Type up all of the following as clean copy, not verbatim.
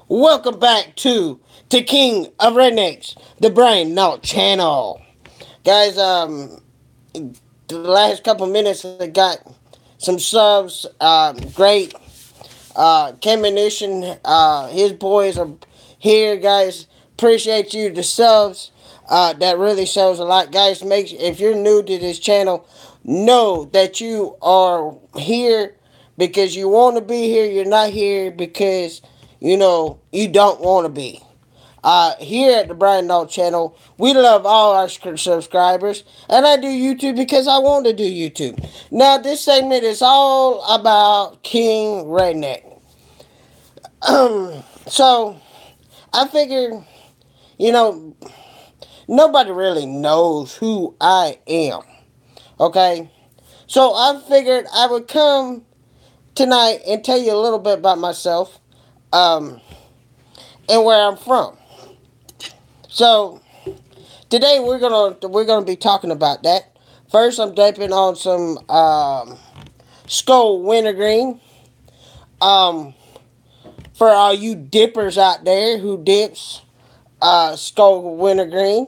Welcome back to the King of Rednecks, the Brain Not Channel. Guys, the last couple minutes I got some subs. Great. Camination, his boys are here, guys. Appreciate you, the subs. That really shows a lot. Guys, if you're new to this channel, know that you are here because you want to be here. You're not here because you don't want to be. Here at the Brian Dalt channel, we love all our subscribers, and I do YouTube because I want to do YouTube. Now, this segment is all about King Redneck. So, I figured, you know, nobody really knows who I am, okay? So, I figured I would come tonight and tell you a little bit about myself, um, and where I'm from. So, today we're gonna be talking about that. First, I'm dipping on some Skull Wintergreen. Um, for all you dippers out there who dips Skull Wintergreen,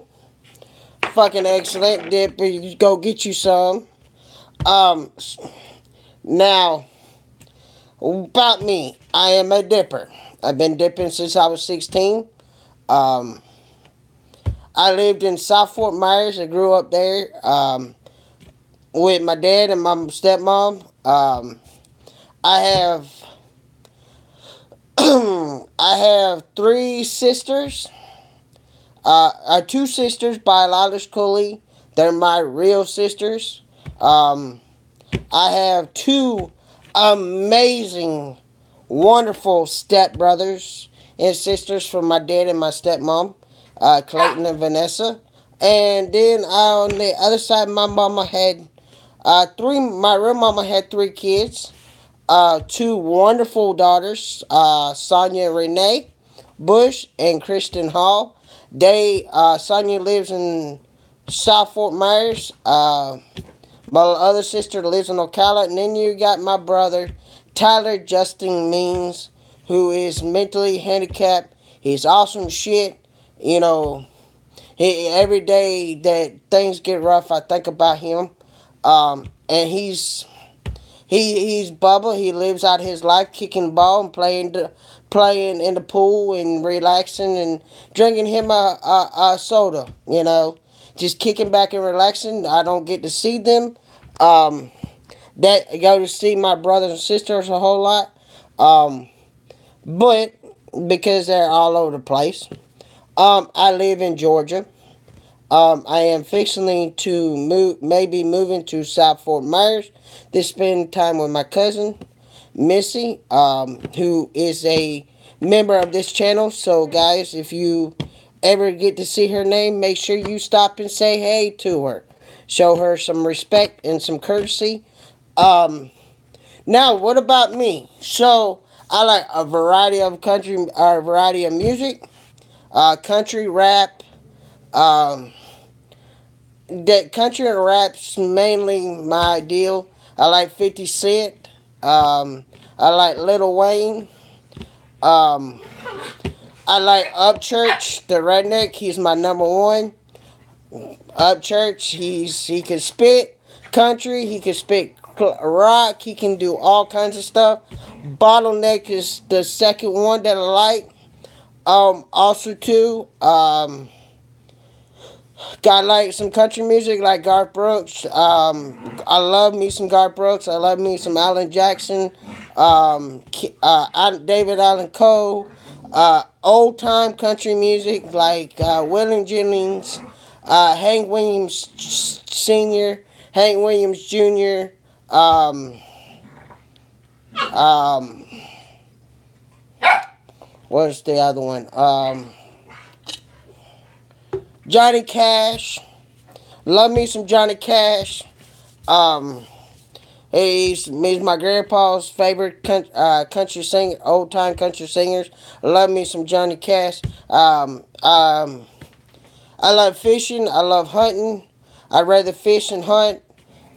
fucking excellent dip. You go get you some. Um, Now about me, I am a dipper. I've been dipping since I was 16. Um, I lived in South Fort Myers. I grew up there. With my dad and my stepmom. I have I have three sisters. Two sisters biologically. They're my real sisters. Um, I have two amazing, wonderful stepbrothers and sisters from my dad and my stepmom, Clayton and Vanessa. And then on the other side, my mama had three. My real mama had three kids. Two wonderful daughters, Sonia Renee Bush and Kristen Hall. Sonia lives in South Fort Myers. My other sister lives in Ocala, and then you got my brother, Tyler Justin Means, who is mentally handicapped. He's awesome shit. You know, every day that things get rough, I think about him. And he's Bubba. He lives out his life kicking ball and playing in the pool and relaxing and drinking him a soda. Just kicking back and relaxing. I don't get to see them. Um, that I go to see my brothers and sisters a whole lot. Um, but because they're all over the place. I live in Georgia. I am fixing to maybe moving to South Fort Myers to spend time with my cousin, Missy, who is a member of this channel. So, guys, if you ever get to see her name, make sure you stop and say hey to her. Show her some respect and some courtesy. Um, Now, what about me? So, I like a variety of music, country rap, um, that country and rap's mainly my deal. I like 50 Cent. I like Lil Wayne. Um, I like Upchurch, the redneck. He's my number one. Upchurch, he can spit country. He can spit rock. He can do all kinds of stuff. Bottleneck is the second one that I like. Also too. Got like some country music like Garth Brooks. I love me some Garth Brooks. I love me some Alan Jackson. David Allen Coe. Old time country music like Waylon Jennings, Hank Williams Sr., Hank Williams Jr., um, um, what's the other one? Johnny Cash. Love me some Johnny Cash. Um, he's my grandpa's favorite country singer, old time country singers. Love me some Johnny Cash. I love fishing. I love hunting. I'd rather fish and hunt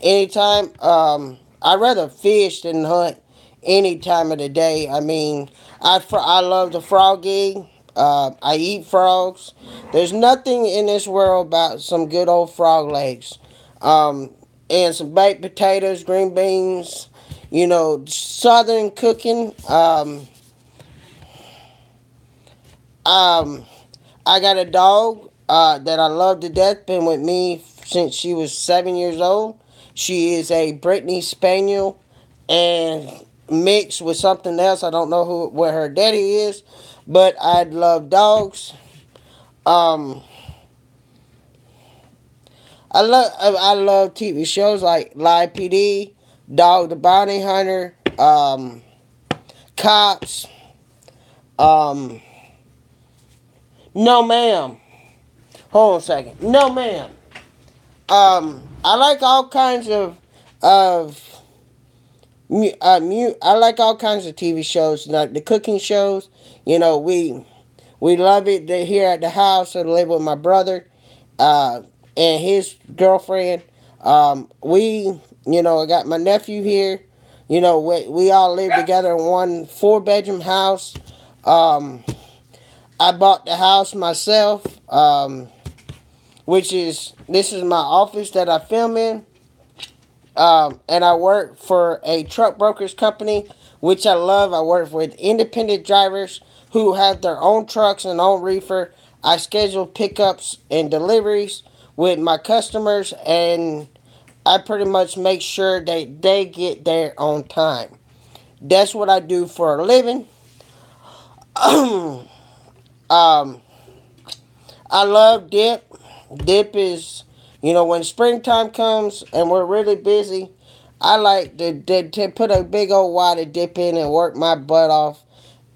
anytime. I'd rather fish than hunt any time of the day. I mean, I love the froggy. I eat frogs. There's nothing in this world about some good old frog legs. Um, and some baked potatoes, green beans, southern cooking. Um, I got a dog that I love to death. Been with me since she was 7 years old. She is a Brittany Spaniel, and mixed with something else. I don't know where her daddy is, but I love dogs. Um, I love TV shows like Live PD, Dog the Bounty Hunter, Cops. Um, no ma'am. Hold on a second. No ma'am. I like all kinds of I like all kinds of TV shows, like the cooking shows. We love it here at the house. I live with my brother, uh, and his girlfriend. I got my nephew here. We all live together in one 4-bedroom house. Um, I bought the house myself, this is my office that I film in. And I work for a truck broker's company, which I love. I work with independent drivers who have their own trucks and own reefer. I schedule pickups and deliveries with my customers, and I pretty much make sure that they get there on time. That's what I do for a living. um, I love dip. Dip is, when springtime comes and we're really busy, I like to put a big old wad of dip in and work my butt off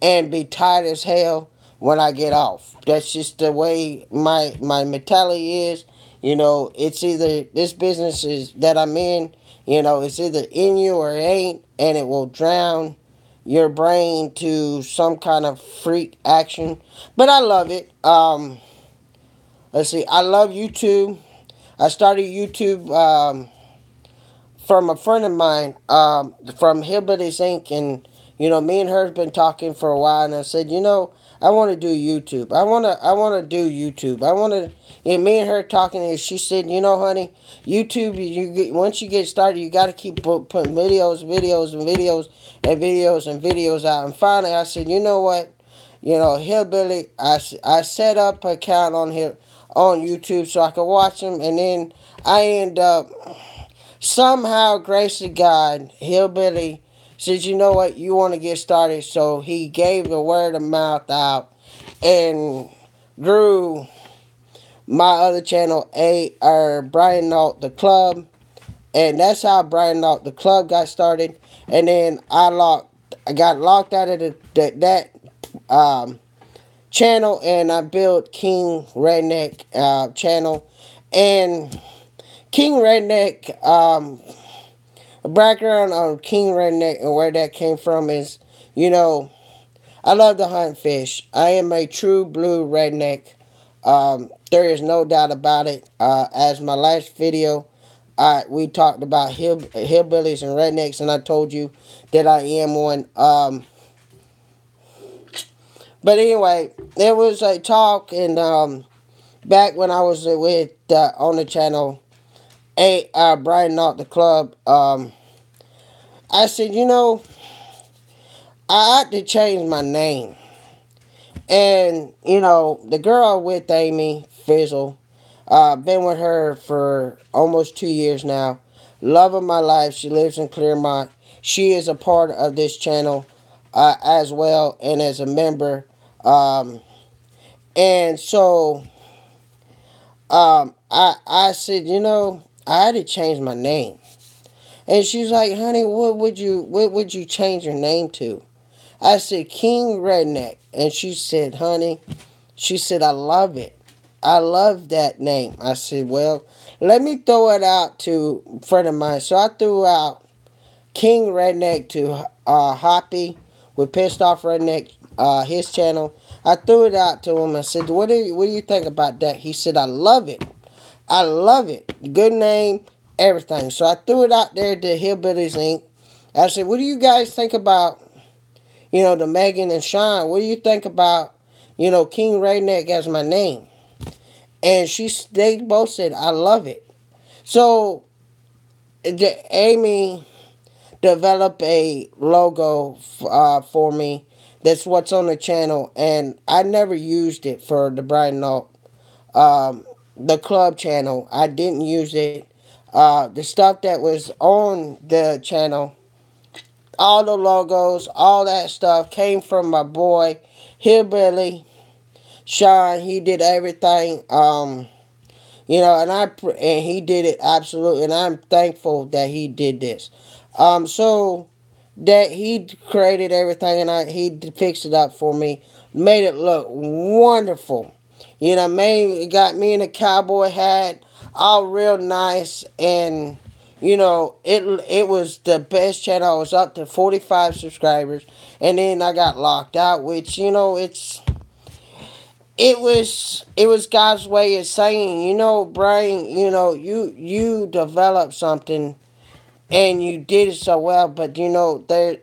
and be tired as hell when I get off. That's just the way my mentality is. It's either this business is that I'm in, it's either in you or it ain't, and it will drown your brain to some kind of freak action. But I love it. Let's see. I love YouTube. I started YouTube from a friend of mine from Hillbillies Inc. And me and her have been talking for a while. And I said, I want to do YouTube. I want to do YouTube. I want to. And me and her talking, and she said, honey, YouTube. Once you get started, you got to keep putting videos out. And finally, I said, you know what? Hillbilly. I set up an account on here on YouTube so I could watch them, and then I end up somehow, grace of God, Hillbilly says, you know what, you want to get started, so he gave the word of mouth out and grew my other channel, Brian Nault the Club, and that's how Brian Nault the Club got started. And then I got locked out of that channel, and I built King Redneck channel. And King Redneck, background on King Redneck and where that came from is, I love to hunt fish. I am a true blue redneck. There is no doubt about it. As my last video, we talked about hillbillies and rednecks, and I told you that I am one. But anyway, there was a talk, and back when I was with on the channel, Brian Nault the Club, I said, I ought to change my name. And, the girl with Amy Fizzle, been with her for almost 2 years now. Love of my life. She lives in Clearmont. She is a part of this channel as well, and as a member. And so I said, I had to change my name. And she's like, honey, what would you change your name to? I said, King Redneck. And she said, honey, I love it. I love that name. I said, well, let me throw it out to a friend of mine. So I threw out King Redneck to Hoppy with Pissed Off Redneck, his channel. I threw it out to him. I said, what do you think about that? He said, I love it. I love it. Good name, everything. So I threw it out there to Hillbillies Inc. I said, what do you guys think about, the Megan and Sean? What do you think about, King Redneck as my name? And they both said, I love it. So Amy developed a logo for me. That's what's on the channel, and I never used it for the Brian Nault, the club channel. I didn't use it. The stuff that was on the channel, all the logos, all that stuff came from my boy Hillbilly Sean. He did everything. And he did it absolutely, and I'm thankful that he did this. So that he created everything, and he fixed it up for me, made it look wonderful. It got me in a cowboy hat, all real nice, and it was the best channel. I was up to 45 subscribers, and then I got locked out, which it was God's way of saying, Brian, you developed something and you did it so well, but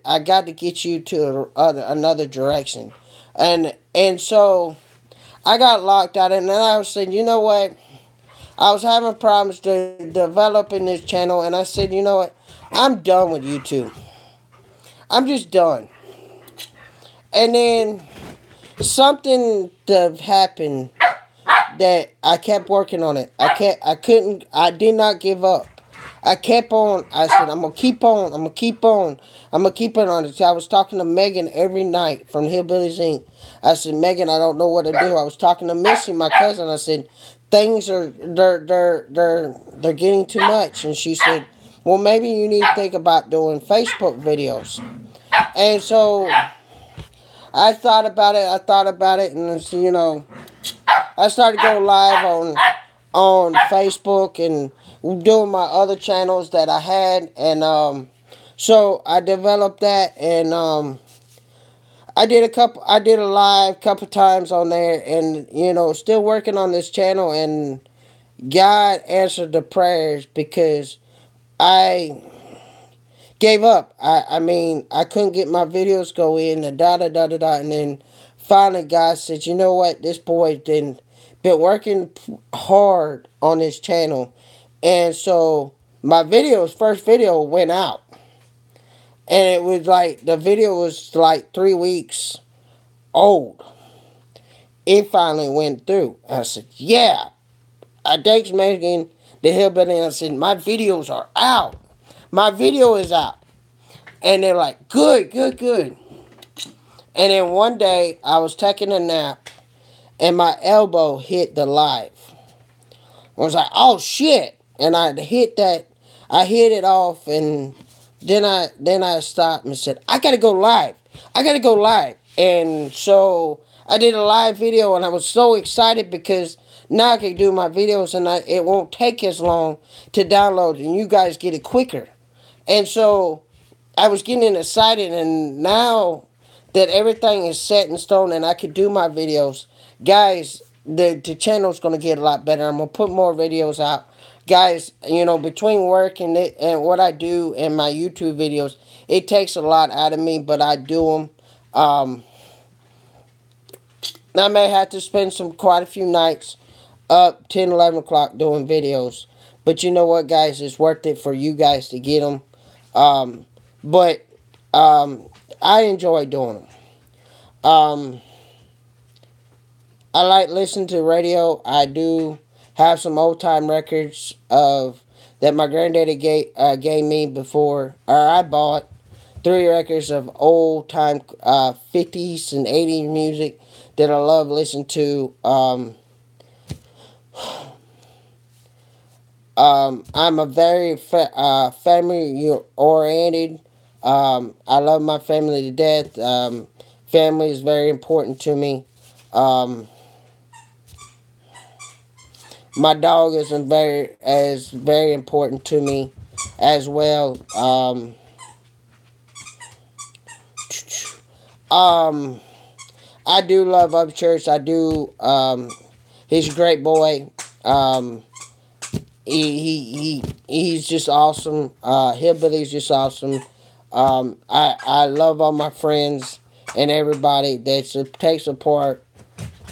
I got to get you to another direction, and so I got locked out, and then I was saying, you know what, I was having problems developing this channel, and I said, you know what, I'm done with YouTube. I'm just done. And then something happened that I kept working on it. I did not give up. I kept on. I said, I'm going to keep on. I'm going to keep on. I'm going to keep it on it. I was talking to Megan every night from Hillbillies Inc. I said, Megan, I don't know what to do. I was talking to Missy, my cousin. I said, things they're getting too much. And she said, well, maybe you need to think about doing Facebook videos. And so I thought about it, and I started going live on Facebook and doing my other channels that I had, and so I developed that, and I did a live couple times on there, and still working on this channel, and God answered the prayers because I gave up. I mean, I couldn't get my videos go in, and and then finally God said, you know what, this boy been working hard on this channel, and so my first video went out, and it was like, the video was like 3 weeks old. It finally went through. I said, yeah. I text Megan, the Hillbilly, and I said, my videos are out. My video is out. And they're like, good. And then one day, I was taking a nap, and my elbow hit the live. I was like, oh, shit. And I hit it off, and then I stopped and said, I gotta go live. And so I did a live video, and I was so excited because now I can do my videos, and it won't take as long to download, and you guys get it quicker. And so I was getting excited, and now that everything is set in stone and I can do my videos, guys, the channel's going to get a lot better. I'm going to put more videos out. Guys, between work and what I do and my YouTube videos, it takes a lot out of me, but I do them. I may have to spend quite a few nights up 10, 11 o'clock doing videos. But you know what, guys? It's worth it for you guys to get them. But I enjoy doing them. I like listening to radio. I do have some old-time records that my granddaddy gave me before, or I bought 3 records of old-time 50s and 80s music that I love listening to. I'm a very family-oriented. I love my family to death. Family is very important to me. My dog is very important to me as well. I do love Upchurch. I do. He's a great boy. He's just awesome. Hillbilly's just awesome. I love all my friends and everybody that takes a part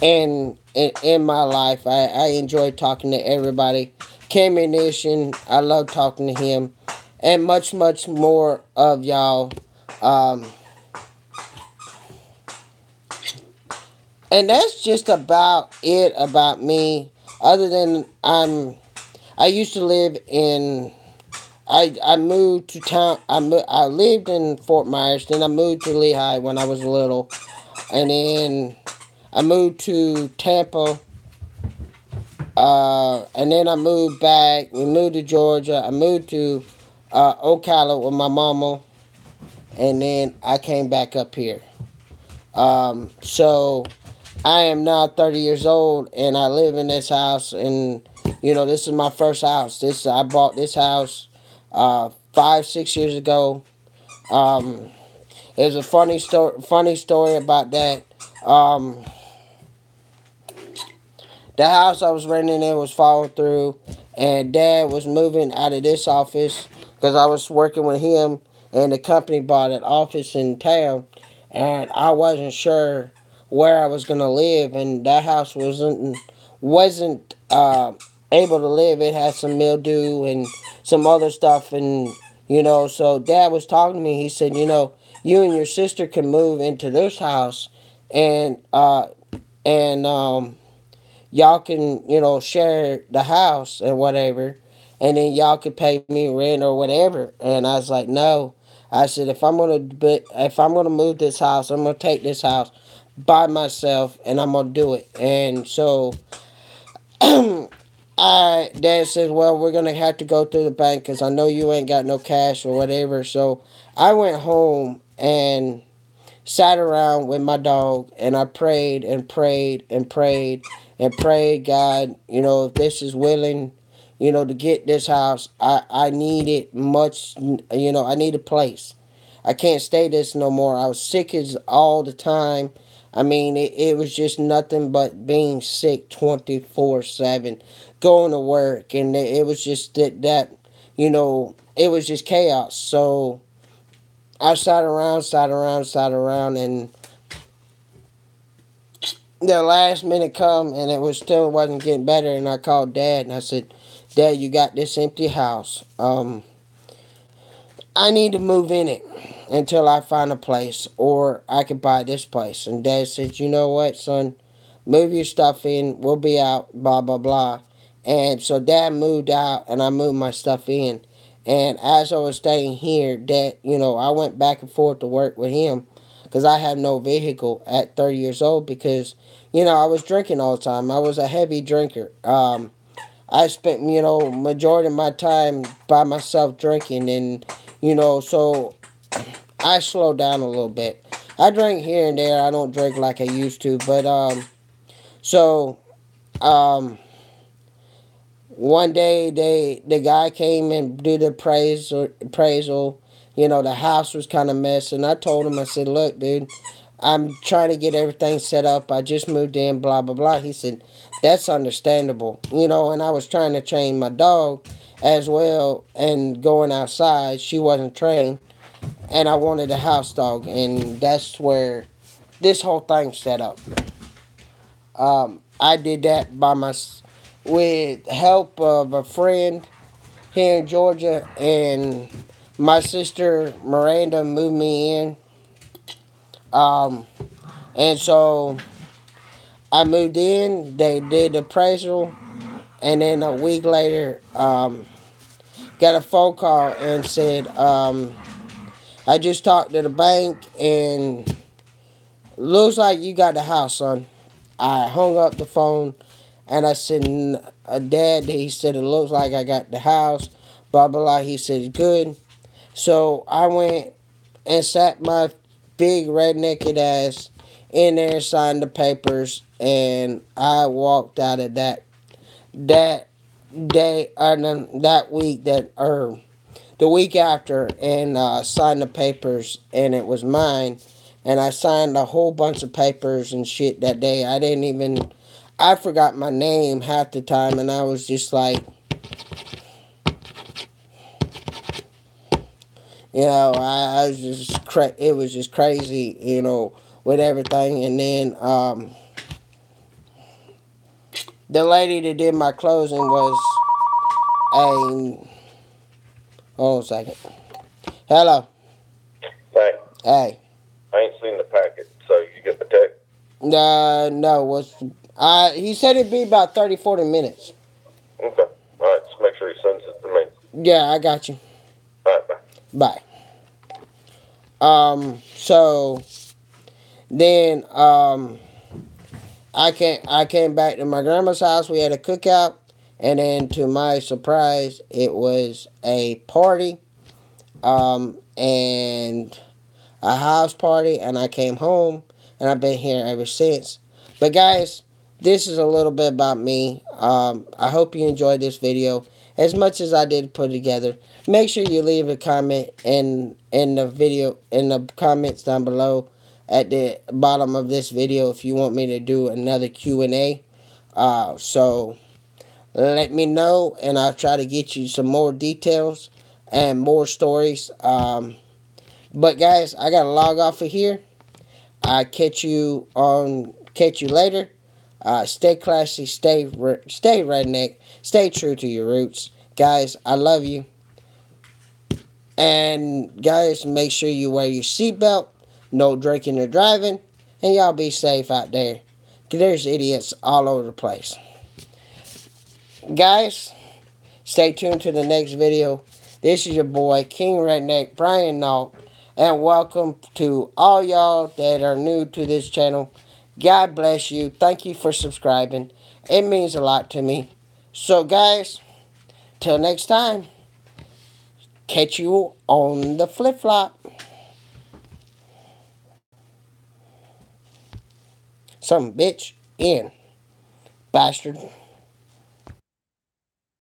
in my life. I enjoy talking to everybody. Camination, I love talking to him, and much more of y'all. Um, and that's just about it about me. Other than I used to live in. I moved to town. I lived in Fort Myers. Then I moved to Lehigh when I was little, and then I moved to Tampa. And then I moved back. We moved to Georgia. I moved to Ocala with my mama, and then I came back up here. So I am now 30 years old, and I live in this house. And this is my first house. This I bought this house 5 6 years ago. Um, there's a funny story about that. Um, The house I was renting in was falling through, and Dad was moving out of this office because I was working with him, and the company bought an office in town, and I wasn't sure where I was gonna live, and that house wasn't able to live. It had some mildew and some other stuff, and so Dad was talking to me. He said, you and your sister can move into this house, and y'all can, share the house and whatever, and then y'all could pay me rent or whatever. And I was like, no. I said, if I'm gonna move this house, I'm gonna take this house by myself, and I'm gonna do it. And so, Dad said, well, we're gonna have to go through the bank because I know you ain't got no cash or whatever. So I went home and sat around with my dog, and I prayed and prayed and prayed and prayed, God, if this is willing, to get this house, I need it much, I need a place. I can't stay this no more. I was sick as all the time. I mean, it was just nothing but being sick 24/7, going to work, and it was just it was just chaos. So I sat around, and the last minute come, and it still wasn't getting better. And I called Dad, and I said, Dad, you got this empty house. I need to move in it until I find a place, or I could buy this place. And Dad said, you know what, son, move your stuff in. We'll be out. Blah blah blah. And so Dad moved out, and I moved my stuff in. And as I was staying here, Dad, I went back and forth to work with him because I had no vehicle at 30 years old because, I was drinking all the time. I was a heavy drinker. I spent, majority of my time by myself drinking, and, so I slowed down a little bit. I drink here and there. I don't drink like I used to, but, so, one day the guy came and did the appraisal. The house was kind of mess, and I told him, I said, look, dude, I'm trying to get everything set up. I just moved in, blah blah blah. He said, that's understandable, and I was trying to train my dog as well, and going outside, she wasn't trained, and I wanted a house dog, and that's where this whole thing set up. I did that with help of a friend here in Georgia, and my sister Miranda moved me in. Um, and so I moved in. They did the appraisal, and then a week later, got a phone call and said, I just talked to the bank, and looks like you got the house, son. I hung up the phone, and I said, Dad, he said, it looks like I got the house, blah, blah, blah. He said, good. So I went and sat my big rednecked ass in there, signed the papers, and I walked out of that day, or that week, the week after, and signed the papers, and it was mine. And I signed a whole bunch of papers and shit that day. I forgot my name half the time, and I was just like, You know, I was just it was just crazy, you know, with everything. And then the lady that did my closing was a. Hold on a second. Hello. Hey, Hey. I ain't seen the packet, so you get the text? No. He said it'd be about 30, 40 minutes. Okay. Alright, just make sure he sends it to me. Yeah, I got you. Alright, bye. Bye. So then, I came back to my grandma's house. We had a cookout, and then to my surprise, it was a party, and a house party, and I came home, and I've been here ever since. But guys, this is a little bit about me. I hope you enjoyed this video as much as I did put together. Make sure you leave a comment in the video in the comments down below at the bottom of this video if you want me to do another Q&A. So let me know, and I'll try to get you some more details and more stories. But guys, I gotta log off of here. I catch you later. Stay classy, stay redneck, stay true to your roots, guys. I love you, and guys, make sure you wear your seatbelt. No drinking or driving, and y'all be safe out there. There's idiots all over the place, guys. Stay tuned to the next video. This is your boy, King Redneck, Brian Nault, and welcome to all y'all that are new to this channel. God bless you. Thank you for subscribing. It means a lot to me. So, guys, till next time, catch you on the flip-flop. Some bitch in. Bastard.